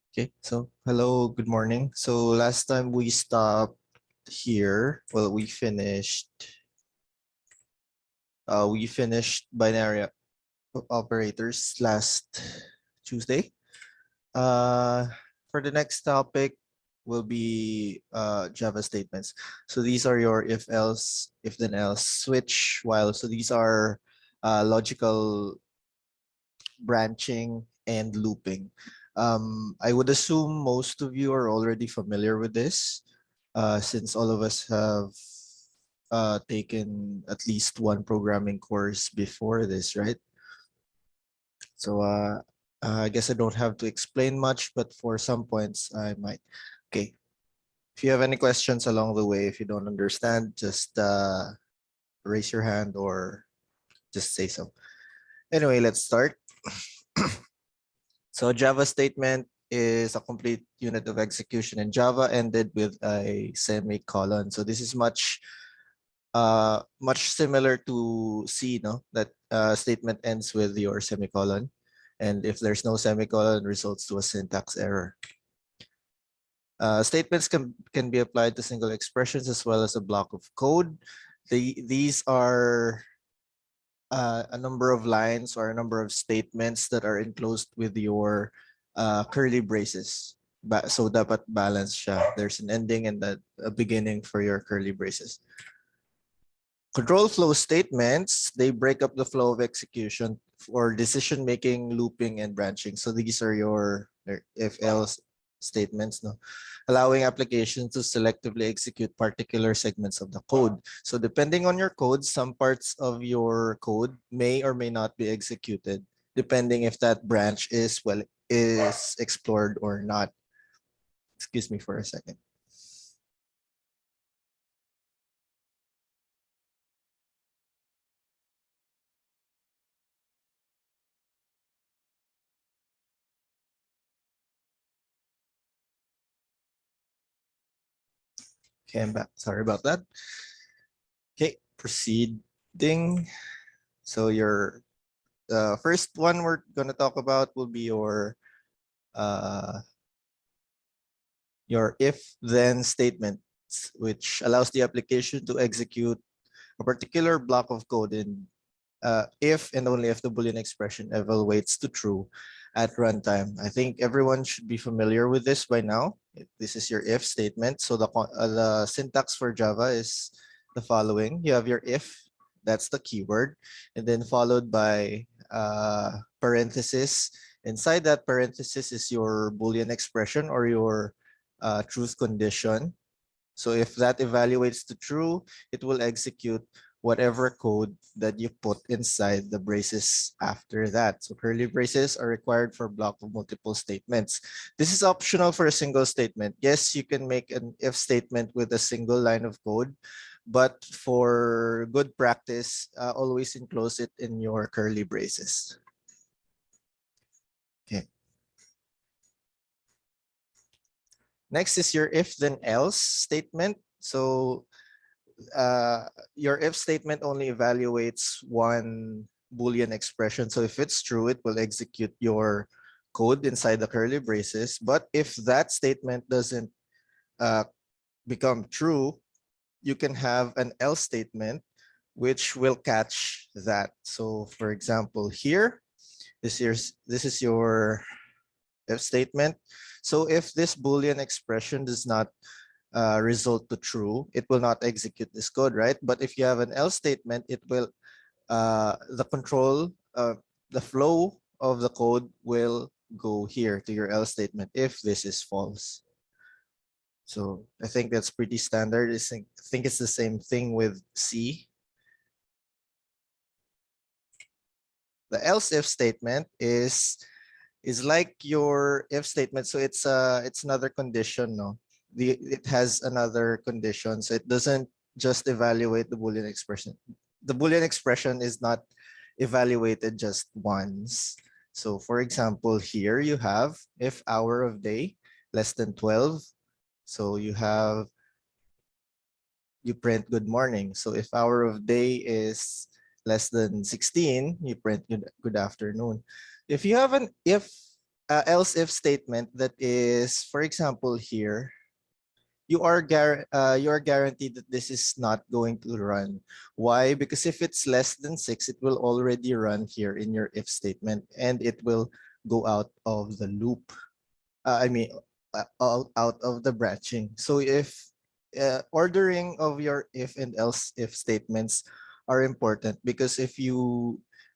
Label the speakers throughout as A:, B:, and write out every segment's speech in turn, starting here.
A: Okay, so hello, good morning. So last time we stopped here. Well, we finished binary operators last Tuesday. Uh, for the next topic will be Java statements. So these are your if else, if then else, switch, while. So these are logical branching and looping. I would assume most of you are already familiar with this, since all of us have taken at least one programming course before this, right? So I guess I don't have to explain much, but for some points I might. Okay. If you have any questions along the way, if you don't understand, just raise your hand or just say so. Anyway, let's start. So a Java statement is a complete unit of execution in Java ended with a semicolon. So this is much similar to C, no? That statement ends with your semicolon. And if there's no semicolon, results to a syntax error. Statements can be applied to single expressions as well as a block of code. These are a number of lines or a number of statements that are enclosed with your curly braces. So dapat balance siya. There's an ending and a beginning for your curly braces. Control flow statements, they break up the flow of execution for decision making, looping, and branching. So these are your if else statements, no? Allowing applications to selectively execute particular segments of the code. So depending on your code, some parts of your code may or may not be executed, depending if that branch is explored or not. Excuse me for a second. Okay, I'm back. Sorry about that. Okay, proceeding. So the first one we're gonna talk about will be uh, your if-then statement, which allows the application to execute a particular block of code in if and only if the Boolean expression evaluates to true at runtime. I think everyone should be familiar with this by now. This is your if statement. So the syntax for Java is the following. You have your if, that's the keyword, and then followed by parenthesis. Inside that parenthesis is your Boolean expression or your truth condition. So if that evaluates to true, it will execute whatever code that you put inside the braces after that. So curly braces are required for block of multiple statements. This is optional for a single statement. Yes, you can make an if statement with a single line of code, but for good practice, always enclose it in your curly braces. Okay. Next is your if then else statement. So your if statement only evaluates one Boolean expression. So if it's true, it will execute your code inside the curly braces. But if that statement doesn't uh, become true, you can have an else statement which will catch that. So for example, here, this is your if statement. So if this Boolean expression does not result to true, it will not execute this code, right? But if you have an else statement, it will, the flow of the code will go here to your else statement if this is false. So I think that's pretty standard. I think it's the same thing with C. The else if statement is like your if statement. So it's another condition, no? It has another condition. So it doesn't just evaluate the Boolean expression. The Boolean expression is not evaluated just once. So for example, here you have if hour of day less than 12. So you print good morning. So if hour of day is less than 16, you print good afternoon. If you have an if else if statement that is, for example, here, you are guaranteed that this is not going to run. Why? Because if it's less than 6, it will already run here in your if statement, and it will go out of the loop. I mean, out of the branching. So if ordering of your if and else if statements are important, because if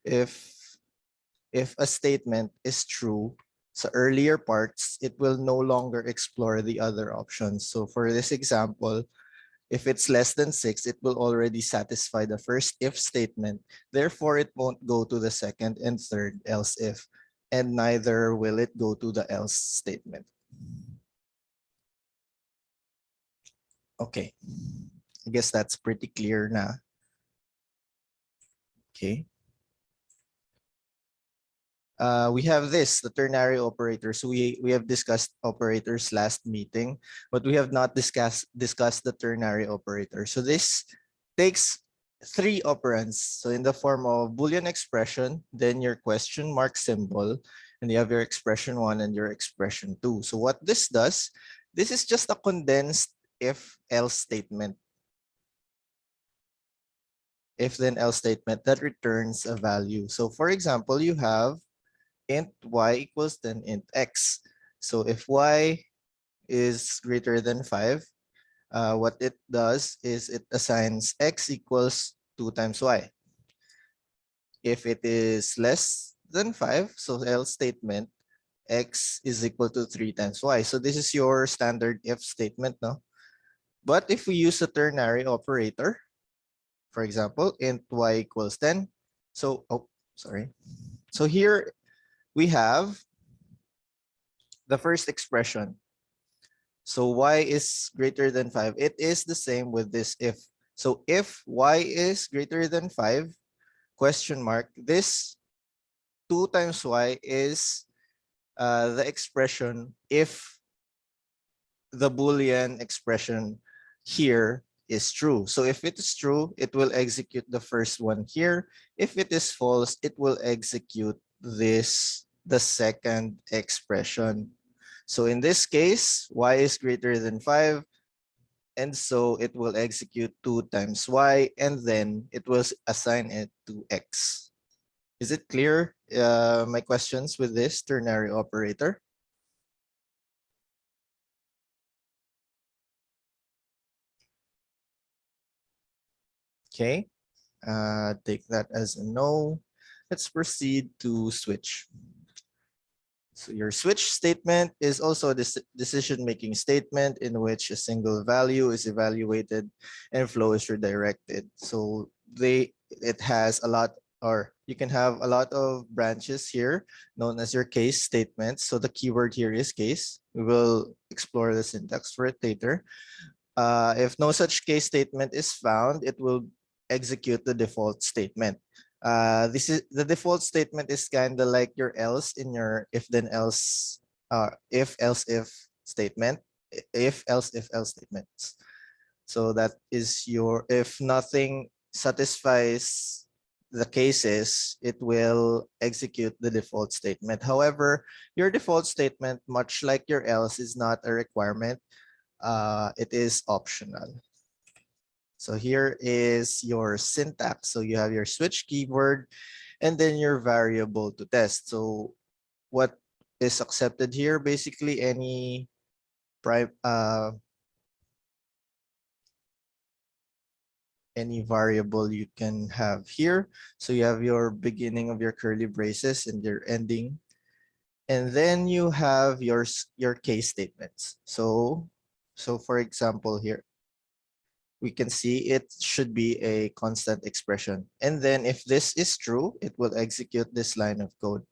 A: if a statement is true, so earlier parts, it will no longer explore the other options. So for this example, if it's less than 6, it will already satisfy the first if statement. Therefore, it won't go to the second and third else if, and neither will it go to the else statement. Okay, I guess that's pretty clear now. Okay. We have this, the ternary operators. We have discussed operators last meeting, but we have not discussed the ternary operator. So this takes 3 operands. So in the form of Boolean expression, then your question mark symbol, and you have your expression 1 and your expression 2. So what this does, this is just a condensed if else statement. If then else statement that returns a value. So for example, you have int y equals then int x. So if y is greater than 5, what it does is it assigns x equals 2 times y. If it is less than 5, so else statement, x is equal to 3 times y. So this is your standard if statement, no? But if we use a ternary operator, for example, int y equals 10. So, So here we have the first expression. So y is greater than 5. It is the same with this if. So if y is greater than 5, question mark, this 2 times y is the expression if the Boolean expression here is true. So if it is true, it will execute the first one here. If it is false, it will execute this, the second expression. So in this case, y is greater than 5, and so it will execute 2 times y, and then it will assign it to x. Is it clear, my questions with this ternary operator? Okay, take that as a no. Let's proceed to switch. So your switch statement is also a decision-making statement in which a single value is evaluated and flow is redirected. So it has a lot, or you can have a lot of branches here known as your case statements. So the keyword here is case. We will explore the syntax for it later. If no such case statement is found, it will execute the default statement. This is the default statement is kind of like your else in your if then else, if else if statement, if else if else statements. So that is your, if nothing satisfies the cases, it will execute the default statement. However, your default statement, much like your else, is not a requirement. It is optional. So here is your syntax. So you have your switch keyword and then your variable to test. So what is accepted here, basically any any variable you can have here. So you have your beginning of your curly braces and your ending. And then you have your case statements. So for example here, we can see it should be a constant expression. And then if this is true, it will execute this line of code.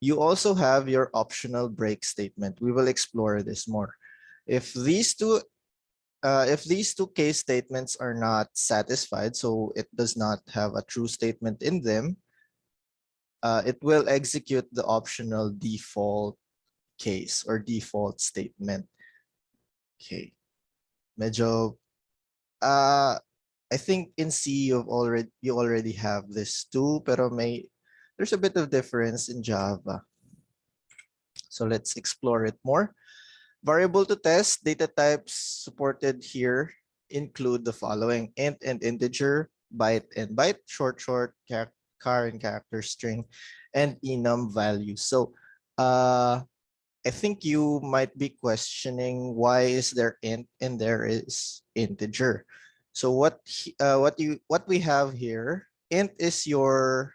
A: You also have your optional break statement. We will explore this more. If these two case statements are not satisfied, so it does not have a true statement in them, it will execute the optional default case or default statement. Okay. Medyo I think in C you already have this too, pero there's a bit of difference in Java. So let's explore it more. Variable to test data types supported here include the following: int and integer, byte and byte, char and character string, and enum value. So I think you might be questioning, why is there int and there is integer? So what we have here, int is your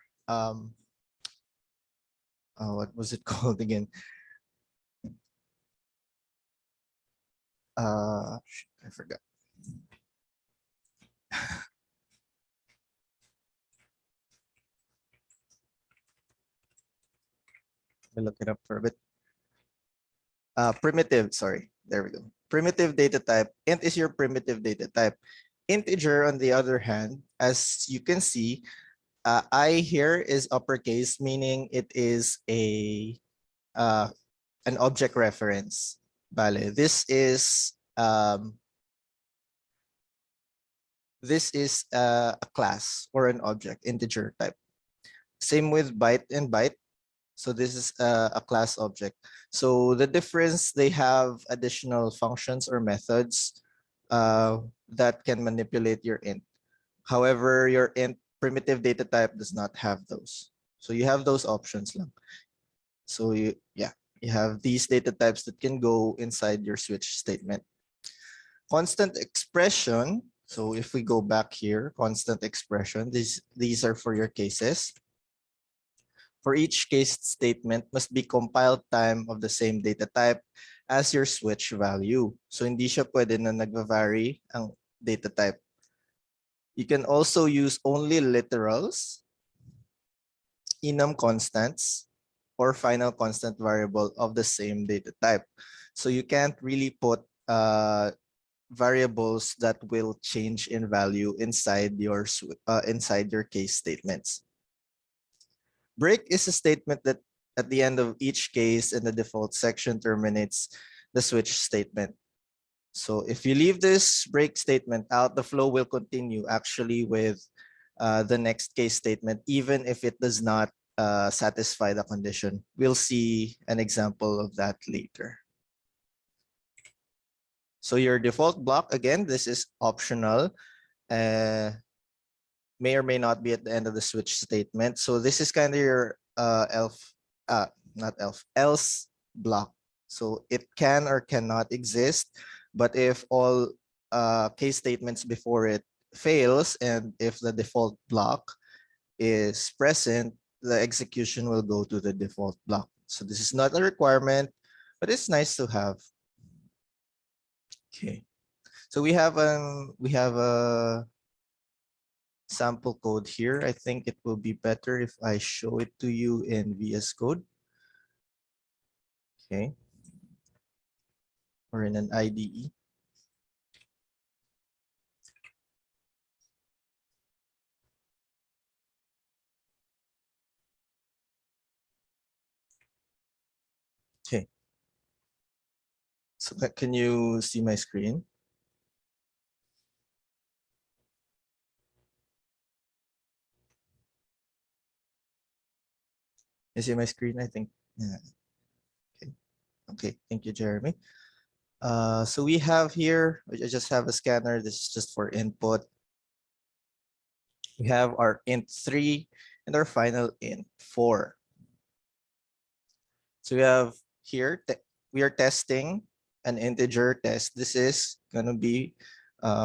A: what was it called again? I forgot. Let me look it up for a bit. Primitive, sorry, there we go. Primitive data type. Int is your primitive data type. Integer, on the other hand, as you can see, I here is uppercase, meaning it is an object reference. Vale. This is a class or an object, integer type. Same with byte and byte. So this is a class object. So the difference, they have additional functions or methods that can manipulate your int. However, your int primitive data type does not have those. So you have those options lang. So you have these data types that can go inside your switch statement. Constant expression. So if we go back here, constant expression, these are for your cases. For each case statement must be compile time of the same data type as your switch value. So hindi siya pwede na nagva-vary ang data type. You can also use only literals, enum constants, or final constant variable of the same data type. So you can't really put variables that will change in value inside your case statements. Break is a statement that at the end of each case in the default section terminates the switch statement. So if you leave this break statement out, the flow will continue actually with the next case statement, even if it does not satisfy the condition. We'll see an example of that later. So your default block, again, this is optional. May or may not be at the end of the switch statement. So this is kind of your else block. So it can or cannot exist, but if all case statements before it fails, and if the default block is present, the execution will go to the default block. So this is not a requirement, but it's nice to have. Okay, so we have a sample code here. I think it will be better if I show it to you in VS Code. Okay. Or in an IDE. Okay. So can you see my screen? You see my screen, I think. Yeah. Okay. Okay. Thank you, Jeremy. So we have here, I just have a scanner. This is just for input. We have our int3 and our final int4. So we have here, we are testing an integer test. This is going to be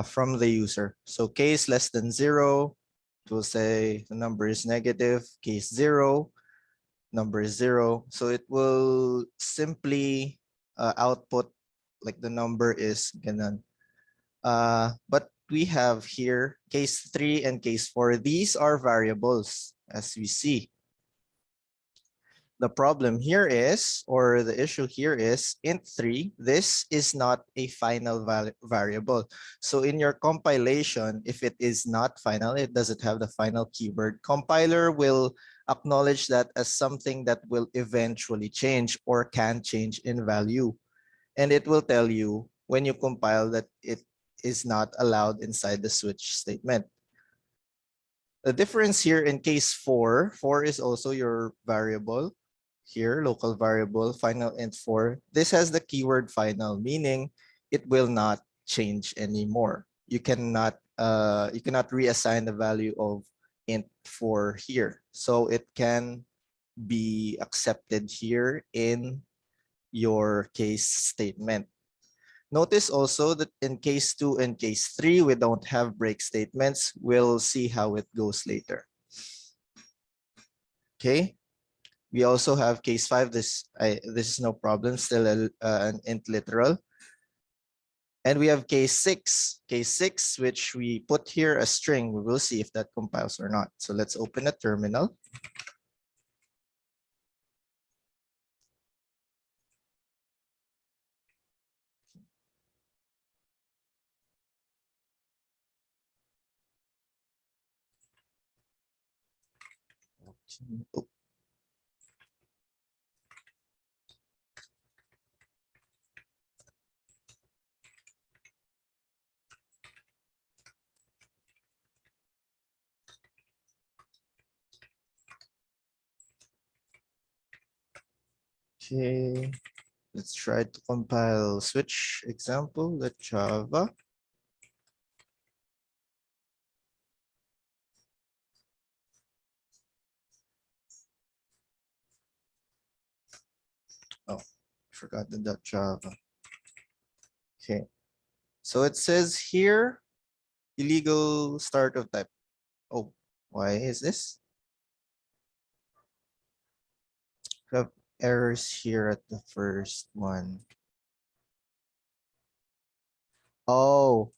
A: from the user. So case less than 0, it will say the number is negative. Case 0, number is 0. So it will simply output like the number is ganon. But we have here case 3 and case 4. These are variables, as we see. The problem here is, or the issue here is, int3, this is not a final variable. So in your compilation, if it is not final, it doesn't have the final keyword, compiler will acknowledge that as something that will eventually change or can change in value. And it will tell you when you compile that it is not allowed inside the switch statement. The difference here in case 4 is also your variable. here, local variable, final int 4. This has the keyword final, meaning it will not change anymore. You cannot reassign the value of int 4 here. So it can be accepted here in your case statement. Notice also that in case 2 and case 3, we don't have break statements. We'll see how it goes later. Okay. We also have case 5. This is no problem, still an int literal. And we have case 6. Case 6, which we put here a string. We will see if that compiles or not. So let's open a terminal. Okay, let's try to compile switch example, let Java. Oh, forgot the .java. Okay, so it says here, illegal start of type. Oh, why is this? We have errors here at the first one. Oh,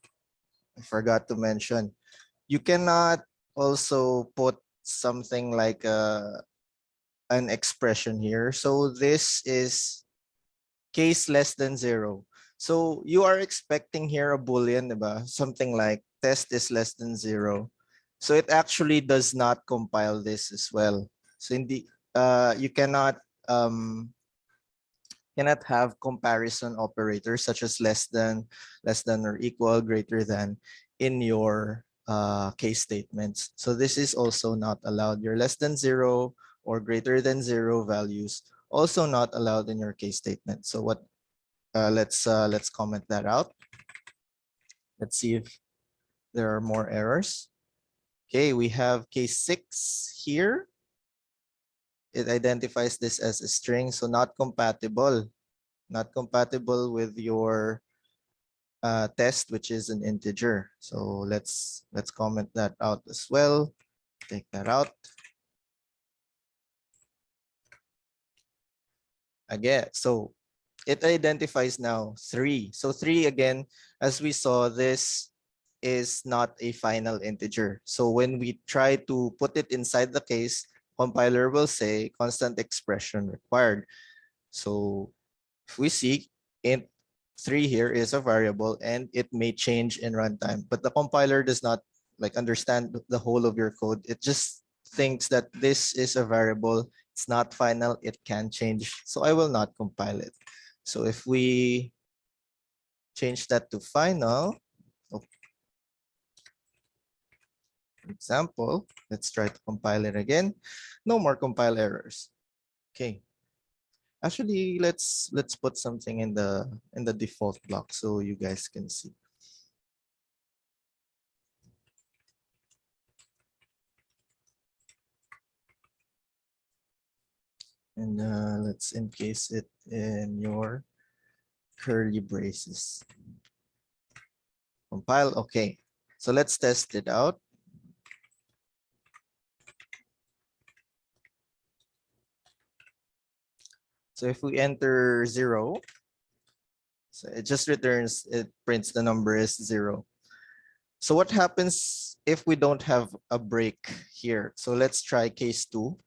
A: I forgot to mention. You cannot also put something like an expression here. So this is case less than 0. So you are expecting here a boolean, diba? Something like test is less than 0. So it actually does not compile this as well. So you cannot have comparison operators such as less than or equal, greater than in your case statements. So this is also not allowed. Your less than 0 or greater than 0 values also not allowed in your case statement. So what? Let's comment that out. Let's see if there are more errors. Okay, we have case 6 here. It identifies this as a string, so not compatible with your test, which is an integer. So let's comment that out as well. Take that out. Again, so it identifies now 3. So 3 again, as we saw, this is not a final integer. So when we try to put it inside the case, compiler will say constant expression required. So if we see int 3 here is a variable and it may change in runtime, but the compiler does not like understand the whole of your code. It just thinks that this is a variable. It's not final. It can change. So I will not compile it. So if we change that to final, for example, let's try to compile it again. No more compile errors. Okay. Actually, let's put something in the default block so you guys can see. And let's encase it in your curly braces. Compile, okay. So let's test it out. So if we enter 0, so it just returns, it prints the number is 0. So what happens if we don't have a break here? So let's try case 2.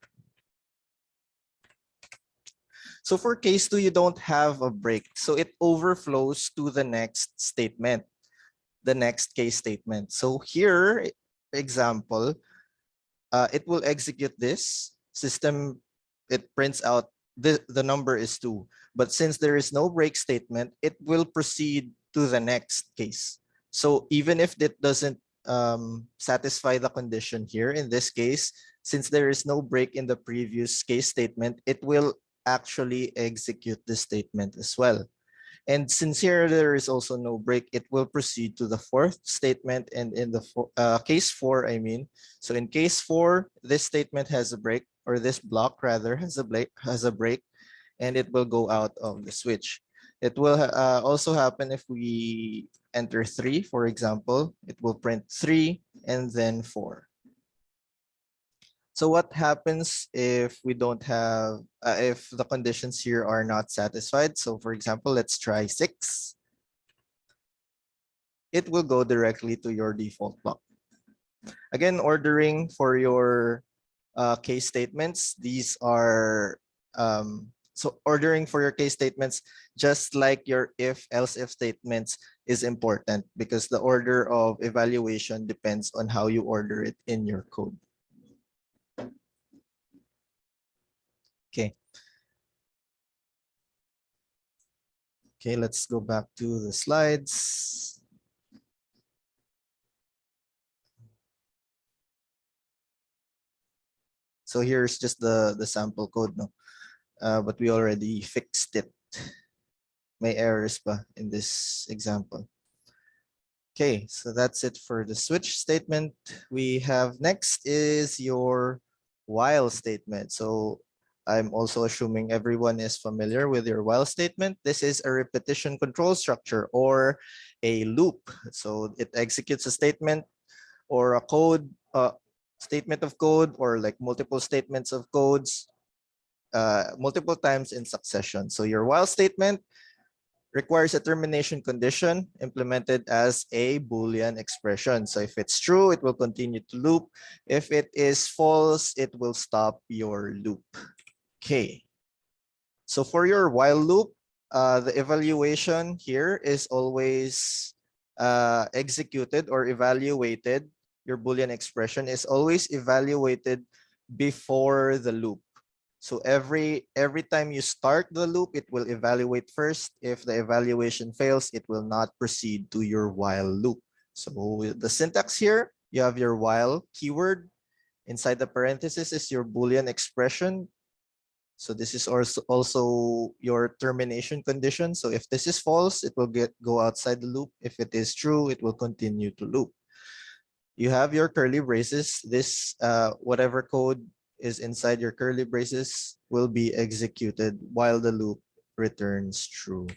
A: So for case 2, you don't have a break. So it overflows to the next statement, the next case statement. So here, example, it will execute this system. It prints out the number is 2. But since there is no break statement, it will proceed to the next case. So even if it doesn't satisfy the condition here, in this case, since there is no break in the previous case statement, it will actually execute the statement as well. And since here there is also no break, it will proceed to the fourth statement. And in the case 4, I mean, so in case 4, this statement has a break, or this block rather has a break, and it will go out of the switch. It will also happen if we enter 3, for example. It will print 3 and then 4. So what happens if we don't have, if the conditions here are not satisfied? So for example, let's try 6. It will go directly to your default block. Again, ordering for your case statements, these are, so ordering for your case statements, just like your if, else if statements, is important because the order of evaluation depends on how you order it in your code. Okay. Okay, let's go back to the slides. So here's just the sample code, no? But we already fixed it. May errors pa in this example. Okay, so that's it for the switch statement. We have next is your while statement. So I'm also assuming everyone is familiar with your while statement. This is a repetition control structure or a loop. So it executes a statement or a code, statement of code, or like multiple statements of codes multiple times in succession. So your while statement requires a termination condition implemented as a Boolean expression. So if it's true, it will continue to loop. If it is false, it will stop your loop. Okay. So for your while loop, the evaluation here is always executed or evaluated. Your Boolean expression is always evaluated before the loop. So every time you start the loop, it will evaluate first. If the evaluation fails, it will not proceed to your while loop. So the syntax here, you have your while keyword. Inside the parenthesis is your Boolean expression. So this is also your termination condition. So if this is false, it will go outside the loop. If it is true, it will continue to loop. You have your curly braces. This whatever code is inside your curly braces will be executed while the loop returns true.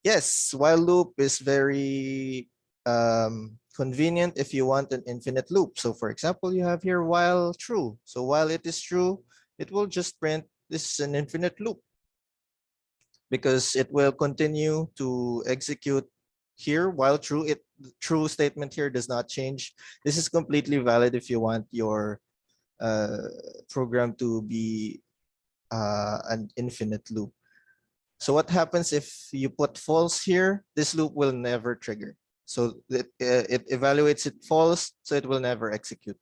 A: Yes, while loop is very convenient if you want an infinite loop. So for example, you have here while true. So while it is true, it will just print this is an infinite loop because it will continue to execute here while true. True statement here does not change. This is completely valid if you want your program to be an infinite loop. So what happens if you put false here? This loop will never trigger. So it evaluates it false, so it will never execute.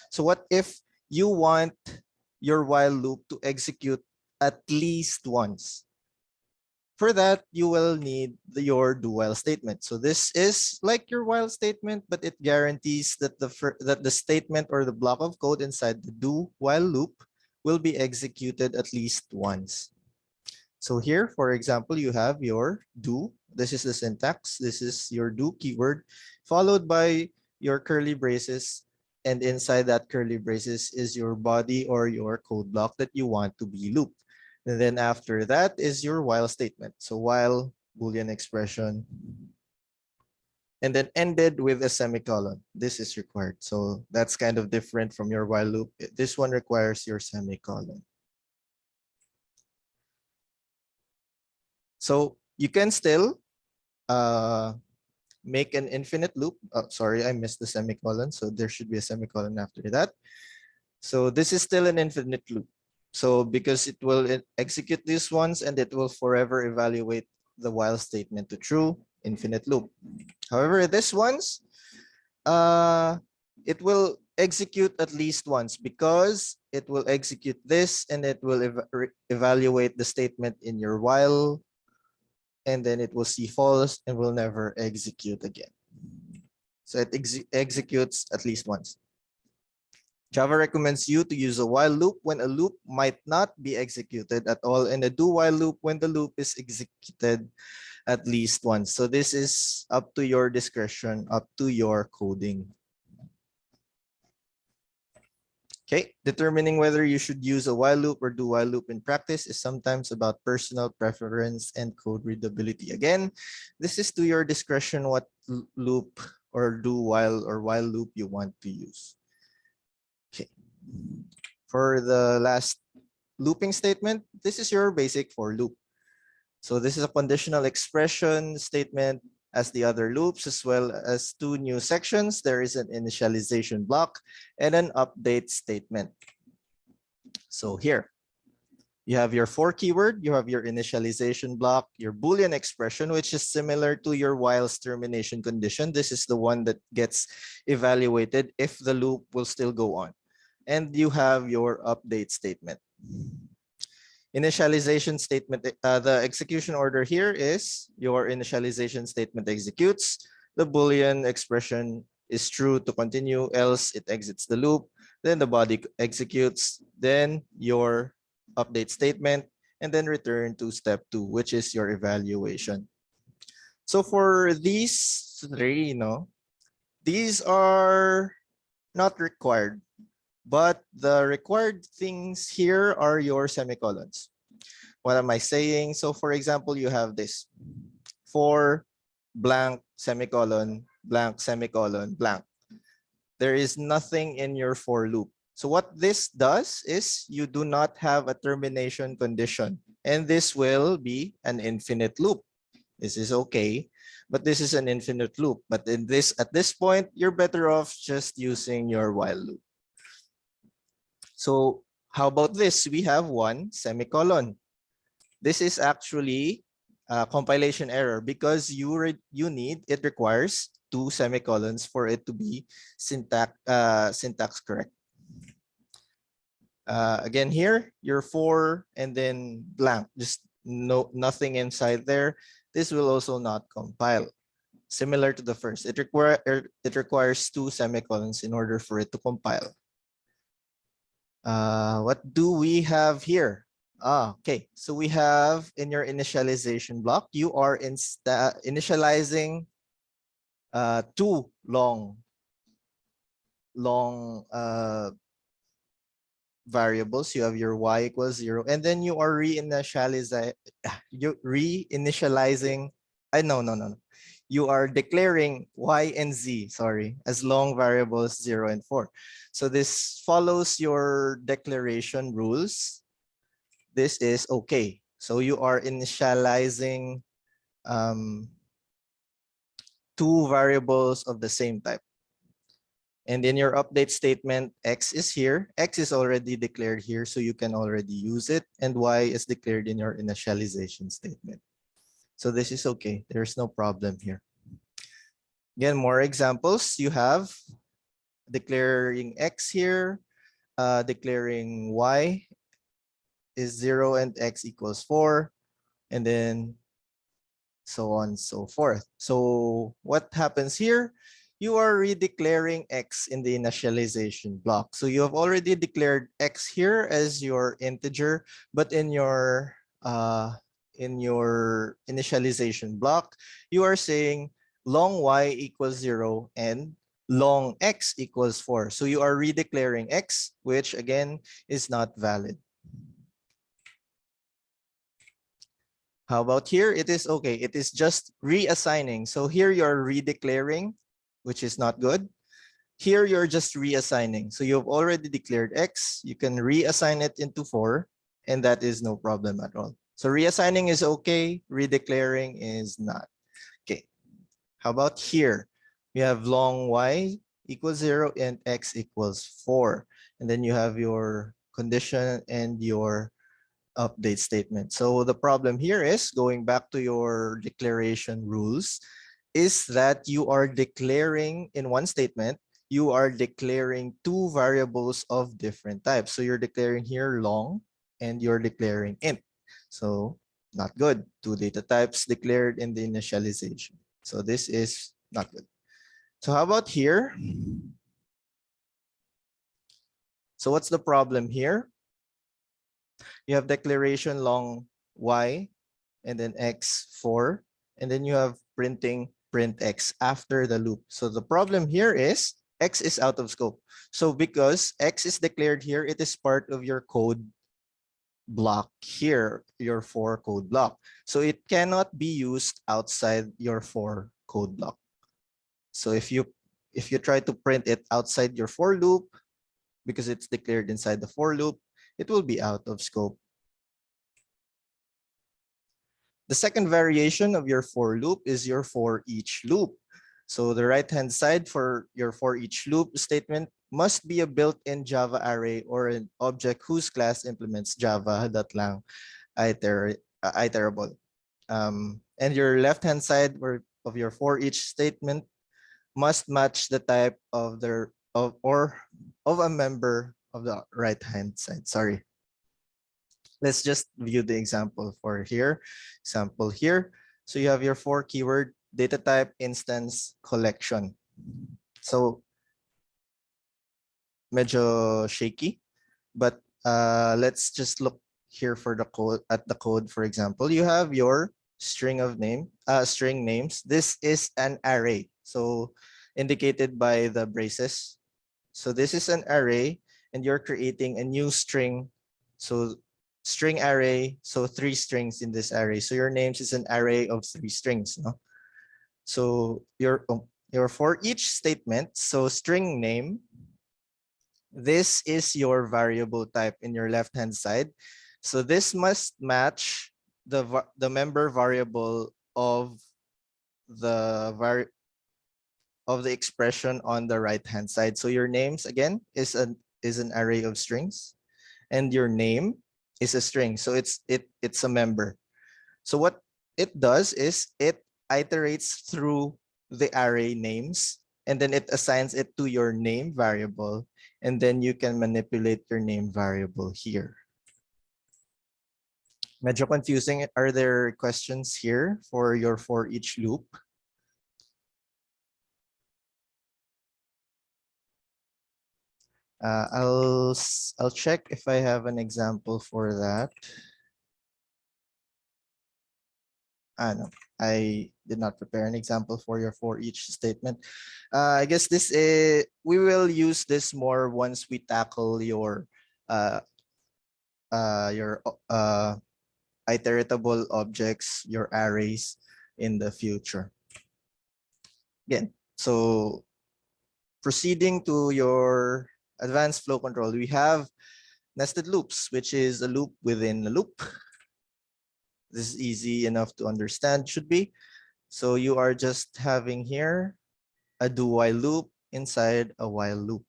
A: So what if you want your while loop to execute at least once? For that, you will need your do while statement. So this is like your while statement, but it guarantees that the statement or the block of code inside the do while loop will be executed at least once. So here, for example, you have your do. This is the syntax. This is your do keyword, followed by your curly braces. And inside that curly braces is your body or your code block that you want to be looped. And then after that is your while statement. So while Boolean expression, and then ended with a semicolon. This is required. So that's kind of different from your while loop. This one requires your semicolon. So you can still make an infinite loop. Oh, sorry, I missed the semicolon. So there should be a semicolon after that. So this is still an infinite loop. So because it will execute these ones and it will forever evaluate the while statement to true, infinite loop. However, this ones, it will execute at least once because it will execute this and it will evaluate the statement in your while, and then it will see false and will never execute again. So it executes at least once. Java recommends you to use a while loop when a loop might not be executed at all, and a do while loop when the loop is executed at least once. So this is up to your discretion, up to your coding. Okay, determining whether you should use a while loop or do while loop in practice is sometimes about personal preference and code readability. Again, this is to your discretion what loop or do while or while loop you want to use. Okay, for the last looping statement, this is your basic for loop. So this is a conditional expression statement as the other loops, as well as two new sections. There is an initialization block and an update statement. So here, you have your for keyword, you have your initialization block, your Boolean expression, which is similar to your while's termination condition. This is the one that gets evaluated if the loop will still go on. And you have your update statement. Initialization statement, the execution order here is your initialization statement executes. The Boolean expression is true to continue, else it exits the loop. Then the body executes, then your update statement, and then return to step 2, which is your evaluation. So for these three, these are not required. But the required things here are your semicolons. What am I saying? So for example, you have this for blank, semicolon, blank, semicolon, blank. There is nothing in your for loop. So what this does is you do not have a termination condition, and this will be an infinite loop. This is okay, but this is an infinite loop. But at this point, you're better off just using your while loop. So how about this? We have one semicolon. This is actually a compilation error because it requires two semicolons for it to be syntax correct. Again here, your for and then blank, just nothing inside there. This will also not compile. Similar to the first, it requires two semicolons in order for it to compile. What do we have here? Okay, so we have in your initialization block, you are initializing two long variables. You have your y equals 0, and then you are reinitializing. No. You are declaring y and z, sorry, as long variables 0 and 4. So this follows your declaration rules. This is okay. So you are initializing two variables of the same type. And in your update statement, x is here. X is already declared here, so you can already use it. And y is declared in your initialization statement. So this is okay. There's no problem here. Again, more examples. You have declaring x here, declaring y is 0 and x equals 4, and then so on and so forth. So what happens here? You are redeclaring x in the initialization block. So you have already declared x here as your integer, but in your initialization block, you are saying long y equals 0 and long x equals 4. So you are redeclaring x, which again is not valid. How about here? It is okay. It is just reassigning. So here you're redeclaring, which is not good. Here you're just reassigning. So you've already declared x. You can reassign it into 4, and that is no problem at all. So reassigning is okay. Redeclaring is not. Okay. How about here? We have long y equals 0 and x equals 4. And then you have your condition and your update statement. So the problem here is, going back to your declaration rules, is that you are declaring in one statement, you are declaring two variables of different types. So you're declaring here long and you're declaring int. So not good. Two data types declared in the initialization. So this is not good. So how about here? So what's the problem here? You have declaration long y and then x4, and then you have printing print x after the loop. So the problem here is x is out of scope. So because x is declared here, it is part of your code block here, your for code block. So it cannot be used outside your for code block. So if you try to print it outside your for loop, because it's declared inside the for loop, it will be out of scope. The second variation of your for loop is your for each loop. So the right-hand side for your for each loop statement must be a built-in Java array or an object whose class implements java.lang iterable. And your left-hand side of your for each statement must match the type of a member of the right-hand side. Sorry. Let's just view the example for here. Example here. So you have your for keyword, data type, instance, collection. So medyo shaky, but let's just look here for the code at the code. For example, you have your string names. This is an array. So indicated by the braces. So this is an array and you're creating a new string. So string array, so 3 strings in this array. So your names is an array of 3 strings. No? So your for each statement, so string name, this is your variable type in your left-hand side. So this must match the member variable of the expression on the right-hand side. So your names again is an array of strings, and your name is a string. So it's a member. So what it does is it iterates through the array names, and then it assigns it to your name variable, and then you can manipulate your name variable here. Medyo confusing. Are there questions here for your for each loop? I'll check if I have an example for that. No, I did not prepare an example for your for each statement. I guess we will use this more once we tackle your uh, iteratable objects, your arrays in the future. Again, so proceeding to your advanced flow control, we have nested loops, which is a loop within a loop. This is easy enough to understand, should be. So you are just having here a do while loop inside a while loop.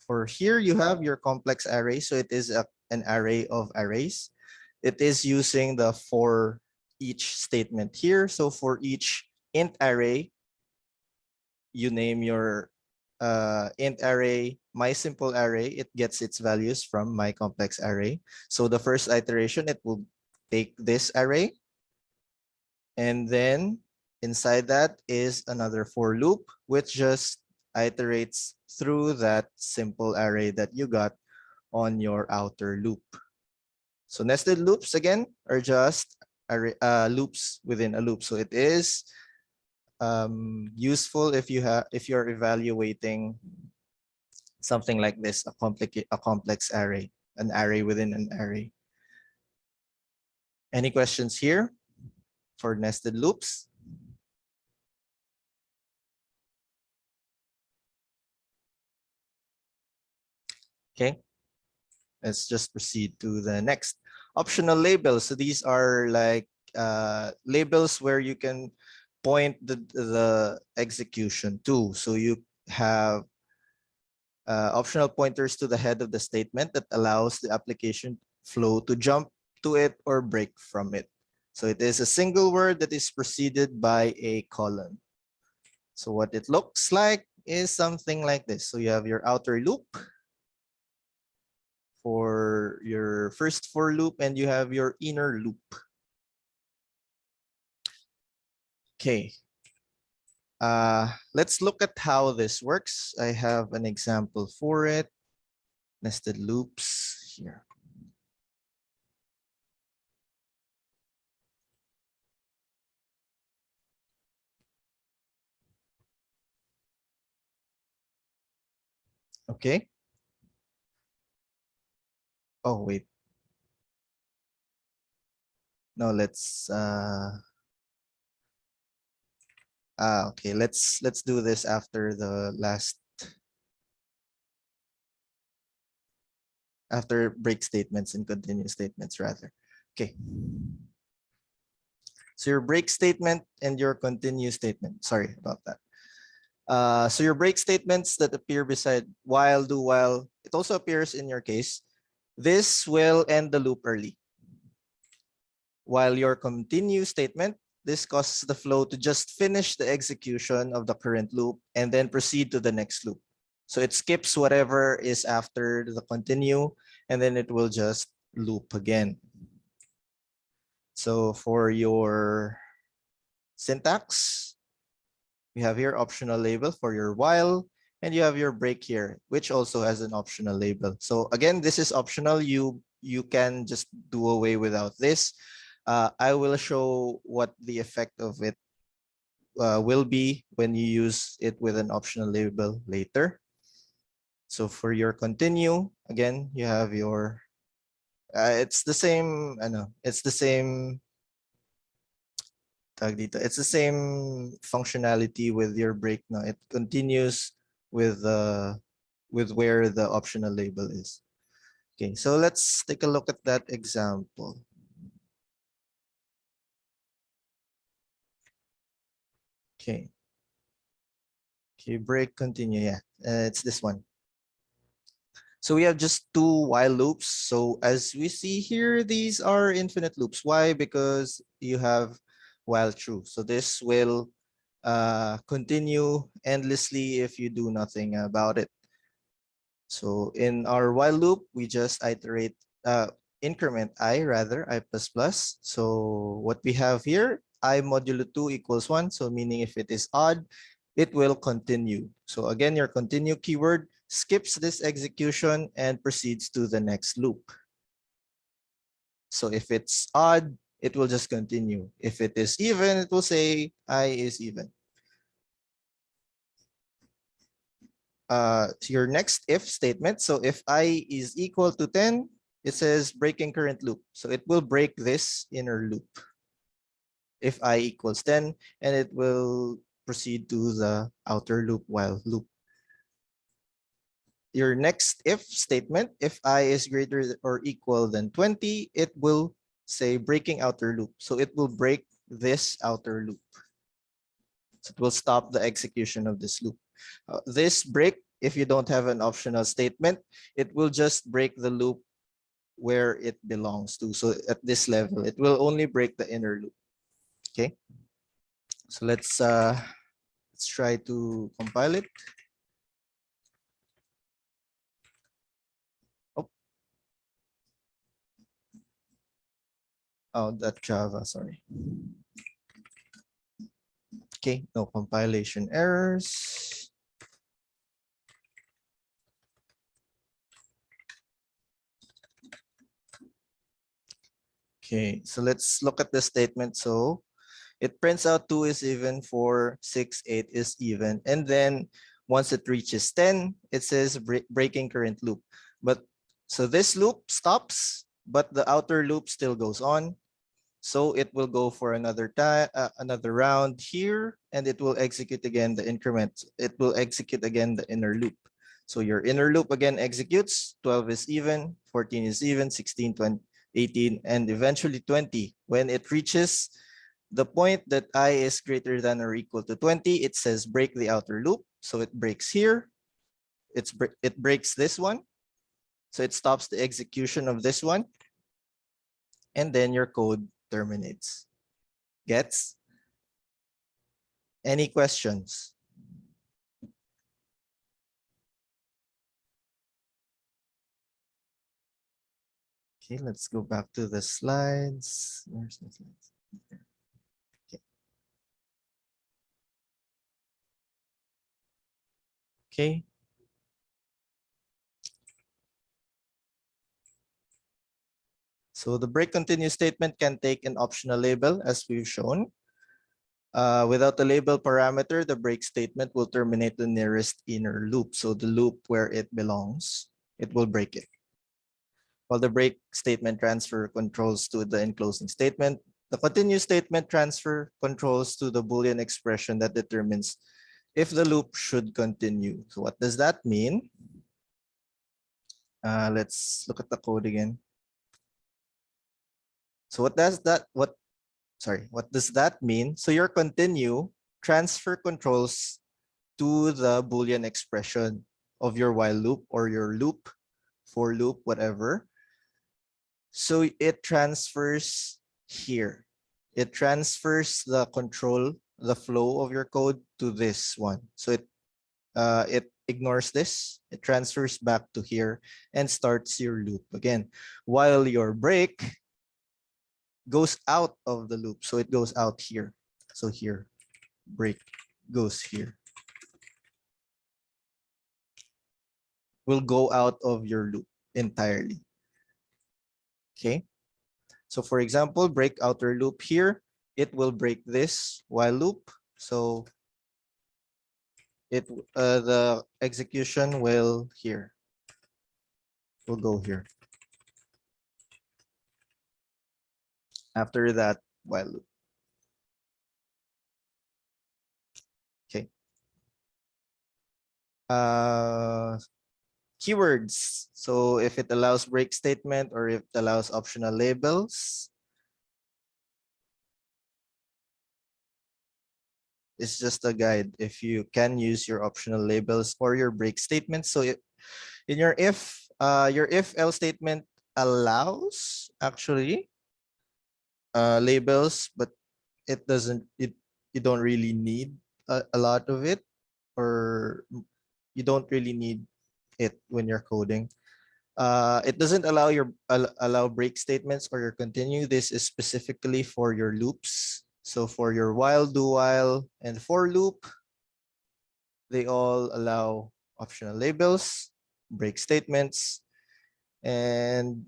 A: For here, you have your complex array. So it is an array of arrays. It is using the for each statement here. So for each int array, you name your int array, my simple array, it gets its values from my complex array. So the first iteration, it will take this array. And then inside that is another for loop, which just iterates through that simple array that you got on your outer loop. So nested loops again are just loops within a loop. So it is useful if you're evaluating something like this, a complex array, an array within an array. Any questions here for nested loops? Okay, let's just proceed to the next. Optional labels. So these are like labels where you can point the execution to. So you have optional pointers to the head of the statement that allows the application flow to jump to it or break from it. So it is a single word that is preceded by a colon. So what it looks like is something like this. So you have your outer loop for your first for loop, and you have your inner loop. Okay. Let's look at how this works. I have an example for it. Nested loops here. Okay. Oh, wait. No, let's okay, let's do this after the last, after break statements and continue statements rather. Okay. So your break statement and your continue statement. Sorry about that. So your break statements that appear beside while, do while, it also appears in your case. This will end the loop early. While your continue statement, this causes the flow to just finish the execution of the current loop and then proceed to the next loop. So it skips whatever is after the continue, and then it will just loop again. So for your syntax, you have your optional label for your while, and you have your break here, which also has an optional label. So again, this is optional. You can just do away without this. I will show what the effect of it will be when you use it with an optional label later. So for your continue, again, you have your, it's the same, I know, it's the same, it's the same functionality with your break now. It continues with where the optional label is. Okay, so let's take a look at that example. Okay. Okay, break, continue. Yeah, it's this one. So we have just two while loops. So as we see here, these are infinite loops. Why? Because you have while true. So this will continue endlessly if you do nothing about it. So in our while loop, we just iterate, increment I rather, I plus plus. So what we have here, I modulo 2 equals 1. So meaning if it is odd, it will continue. So again, your continue keyword skips this execution and proceeds to the next loop. So if it's odd, it will just continue. If it is even, it will say I is even. Your next if statement. So if I is equal to 10, it says breaking current loop. So it will break this inner loop if I equals 10, and it will proceed to the outer loop while loop. Your next if statement, if I is greater or equal than 20, it will say breaking outer loop. So it will break this outer loop. So it will stop the execution of this loop. This break, if you don't have an optional statement, it will just break the loop where it belongs to. So at this level, it will only break the inner loop. Okay. So let's try to compile it. Oh, oh, that Java, sorry. Okay, no compilation errors. Okay, so let's look at the statement. So it prints out 2 is even, 4, 6, 8 is even. And then once it reaches 10, it says breaking current loop. But so this loop stops, but the outer loop still goes on. So it will go for another time, another round here, and it will execute again the increment. It will execute again the inner loop. So your inner loop again executes, 12 is even, 14 is even, 16, 20, 18, and eventually 20. When it reaches the point that I is greater than or equal to 20, it says break the outer loop. So it breaks here. It breaks this one. So it stops the execution of this one. And then your code terminates. Gets? Any questions? Okay, let's go back to the slides. Where's the slides? Okay. Okay. So the break continue statement can take an optional label as we've shown. Without the label parameter, the break statement will terminate the nearest inner loop. So the loop where it belongs, it will break it. While the break statement transfer controls to the enclosing statement, the continue statement transfer controls to the Boolean expression that determines if the loop should continue. So what does that mean? Let's look at the code again. So what does that mean? So your continue transfer controls to the Boolean expression of your while loop or your loop, for loop, whatever. So it transfers here. It transfers the control, the flow of your code to this one. So it ignores this. It transfers back to here and starts your loop again. While your break goes out of the loop. So it goes out here. So here, break goes here. Will go out of your loop entirely. Okay. So for example, break outer loop here, it will break this while loop. So the execution will go here. After that while loop. Okay. Keywords. So if it allows break statement or if it allows optional labels, it's just a guide if you can use your optional labels or your break statements. So in your if else statement allows actually labels, but it doesn't, you don't really need a lot of it, or you don't really need it when you're coding. It doesn't allow allow break statements or your continue. This is specifically for your loops. So for your while, do while, and for loop, they all allow optional labels, break statements, and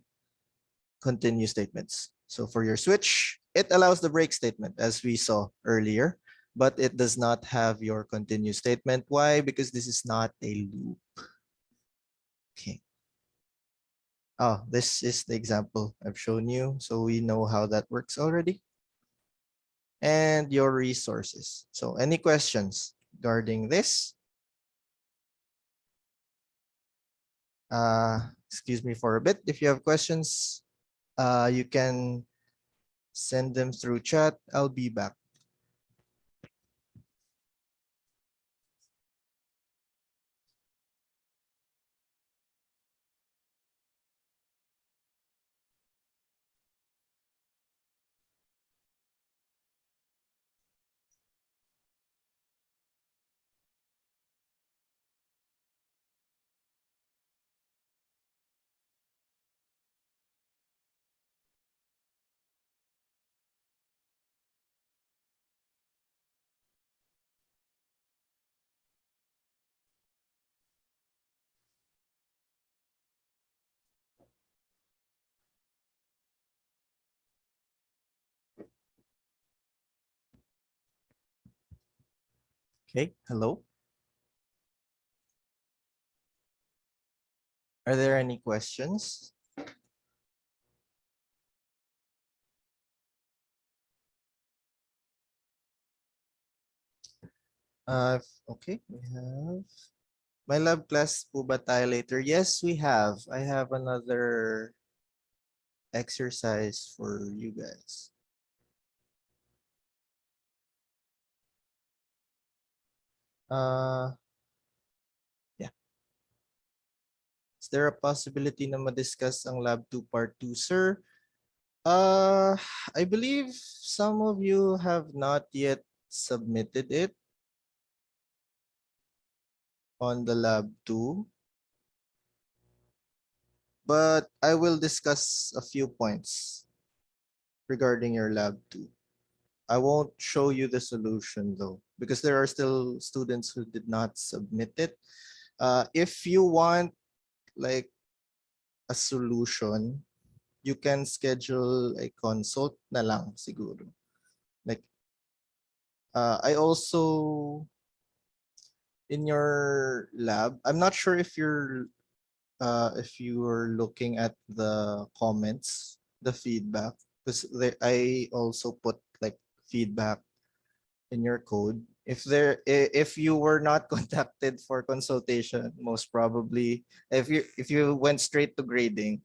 A: continue statements. So for your switch, it allows the break statement as we saw earlier, but it does not have your continue statement. Why? Because this is not a loop. Okay. Oh, this is the example I've shown you. So we know how that works already. And your resources. So any questions regarding this? Excuse me for a bit. If you have questions, you can send them through chat. I'll be back. Okay, hello. Are there any questions? Okay, we have my lab class po ba tayo later? Yes, we have. I have another exercise for you guys. Yeah. Is there a possibility na ma-discuss ang lab 2 part 2, sir? I believe some of you have not yet submitted it on the lab 2, but I will discuss a few points regarding your lab 2. I won't show you the solution though, because there are still students who did not submit it. If you want like a solution, you can schedule a consult na lang siguro. Like, I also in your lab, I'm not sure if you are looking at the comments, the feedback, because I also put like feedback in your code. If you were not contacted for consultation, most probably if you went straight to grading,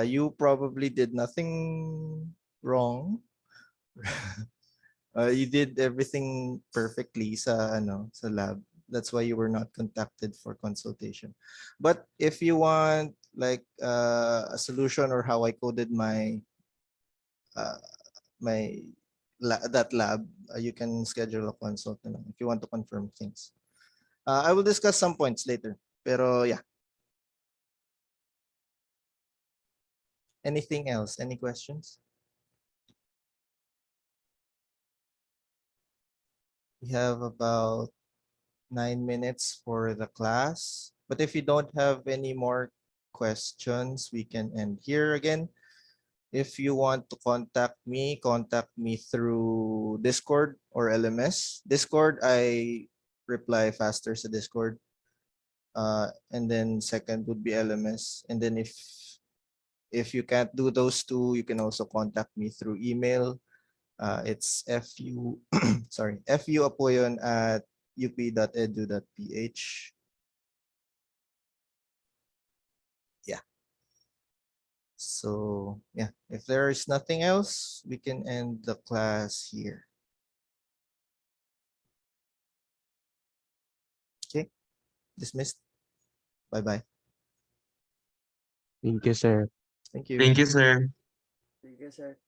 A: you probably did nothing wrong. You did everything perfectly sa lab. That's why you were not contacted for consultation. But if you want like a solution or how I coded uh, my that lab, you can schedule a consult na lang if you want to confirm things. I will discuss some points later. Pero yeah. Anything else? Any questions? We have about 9 minutes for the class. But if you don't have any more questions, we can end here again. If you want to contact me through Discord or LMS. Discord, I reply faster sa Discord. And then second would be LMS. And then if you can't do those two, you can also contact me through email. It's fu sorry, fuapoyon@up.edu.ph. Yeah. So yeah, if there is nothing else, we can end the class here. Okay, dismissed. Bye-bye.
B: Thank you, sir.
A: Thank you.
C: Thank you, sir.
D: Thank you, sir.